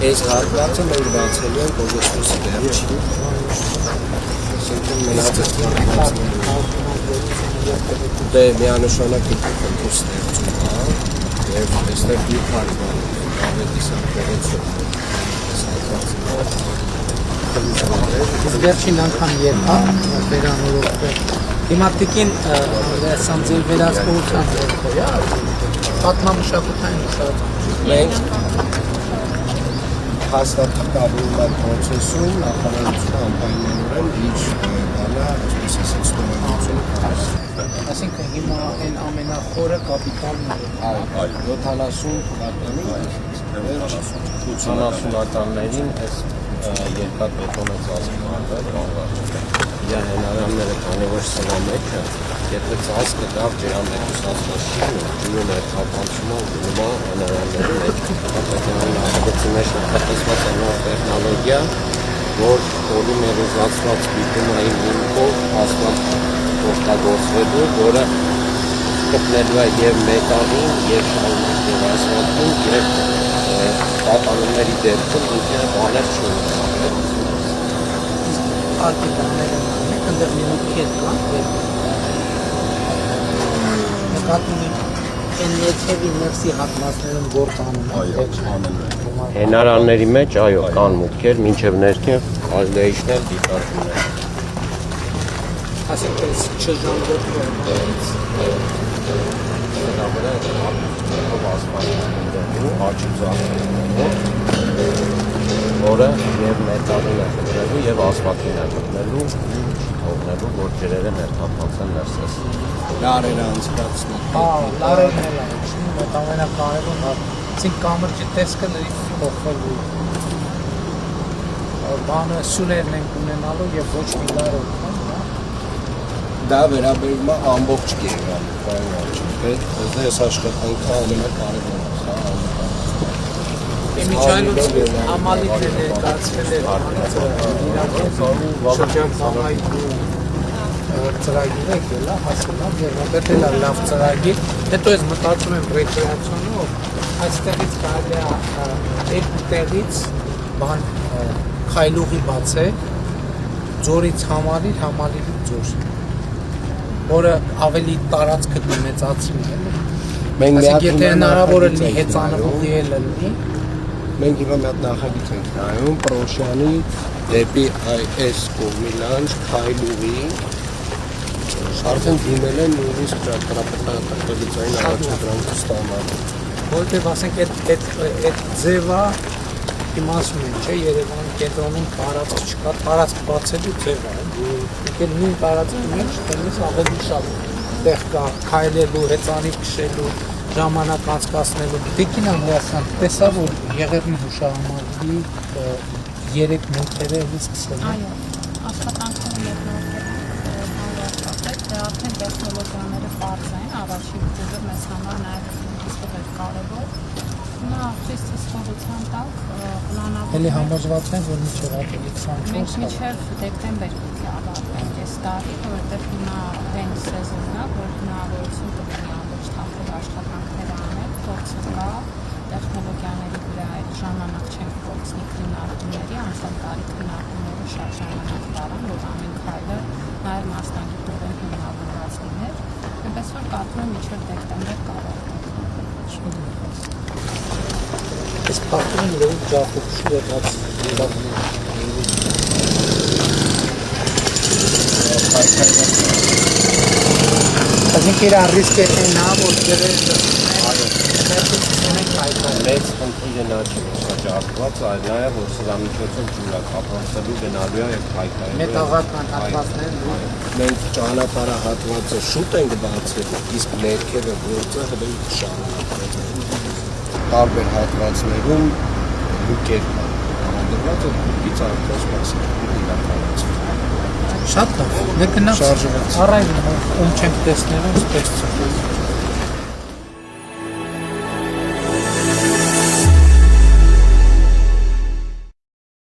Այս հատվածը մենք բացել ենք օգոստոսի վերջին։ Այսինքն մնացած հատվածները դե միանշանակ ինքնուրույն ստեղծում է եւ այստեղ մի քանի բան ավետիսակերություն Վերջին անգամ եկա վերանորոգվել թեմատիկին ասանձել վերահսկողության պատմամշակութային մշակույթ մենք հաստատակալության process-ում նախարարությունը անպայմանորեն իր բանը այսպես ասած ստորագրություն կար։ Այսինքն հիմա այն ամենախորը կապիտալն է։ Այո, 70 թվականներին այս երկաթ բետոնը ծածկված հենարանները քանի որ սնա մեկը եթե ծածկը դավ ջրամեկուսացված չի ջուրը ներթափանցումը գնումա հենարանների մեջ ապետանալու մեջ նախատեսված է նոր տեխնոլոգիա որ պոլիմերիզացված բիտումային հիմքով ասֆալտ օգտագործվելու որը գտնելու է եւ մետաղին եւ շարունակ եւ ասֆալտին եւ տատանումների դեպքում ինքը բաներ չունի արտիկանները այնտեղ մինուտքեր կան նկատում են այն ներքևի ներսի հատվածներում գործ անում են հենարանների մեջ այո կան մուտքեր մինչև ներքև ազդեցներ դիտարկումներ ասենք չժանգոտվում որը եւ մետաղին է գտնելու եւ ասֆալտին է գտնելու թողնելու որ ջրերը ներթափանցեն ներսես լարերը անցկացնում։ լարերն էլ են մոտ ամենակարևորն ասենք կամրջի տեսքը լրիվ փոխվելու բանը սյուներն են ունենալու եւ ոչ մի լարով Դա վերաբերում է ամբողջ Գերմանի, այս աշխատանքը ամենակարևորն է, Միջայնոց համալիրը ներկայացրել էր շրջանցամայնու ծրագիրը գելա, հասկանալ եւ մոտեցել է լավ ծրագիր, հետո ես մտածում եմ ռեկրեացիոնով, այստեղից կարելի է երկու տեղից բան քայլուղի բացել, ձորից համալիր, համալիրից ձոր, որը ավելի տարածքը մեծացնի Մենք եթե հնարավոր է լինի հեծանվողի է լինի Մենք հիմա մի հատ նախագիծ ենք նայում Պրոշյանի դեպի այս կողմի լանջ քայլուղի արդեն դիմել են նույնիսկ տրապետագծային առաջադրանք ստանալ որտեղ ասենք այդ ձևը իմասում են չէ Երևանի կենտրոնում տարածք չկա տարածք բացելու ձև է եկել նույն տարածքի մեջ տենիս ավելի շատ տեղ կա քայլելու հեծանի քշելու ժամանակ անցկացնելու Տիկին Անդրեասյան տեսա որ Եղեռնի հուշահամալիրի 3 նյութերը էլի սկսել են Այո, աշխատանքները երկրորդ դե արդեն տեխնոլոգիաները պարզ են առաջին փուլը մեզ համար նաև հստակ կարևոր նա խիստ հսկողության տակ պլանավորվում Էլի համոզված են որ մինչև ապրիլի 24 Մենք մինչև դեկտեմբեր պիտի ավարտենք այս տարի, որովհետև հիմա այն սեզոնն է, որ հնարավորություն կունենա ամբողջ թափով աշխատանքները անել, փորձը կա, տեխնոլոգիաների վրա այդ ժամանակ չենք փոխեցնի քննարկումների, անցյալ տարի քննարկումները շատ ժամանակ տարան, որ ամեն քայլը նաև մասնագիտորեն հիմնավորված լիներ, այնպես որ կարծում եմ մինչև դեկտեմբեր կավարտենք։ Այս փաստորեն լրիվ ջախուշի եղած Այսինքն իր ռիսկը այն է, որ դրել մեծ խնդիրը նա չի շրջապատված, այլ նաև որ սրա միջոցով ջուրը կապանցելու գնալու է եւ քայքայելու մետաղական հատվածներն Մենք ճանապարհահատվածը շուտ ենք բացել, իսկ ներքևը գործը հենց շարունակվում է տարբեր հատվածներում լուկեր կան համադրված է լուկից արդեն սպասել իրականացվում Շատ լավ, դե գնանք առայժմ ում չենք տեսնելու, սպես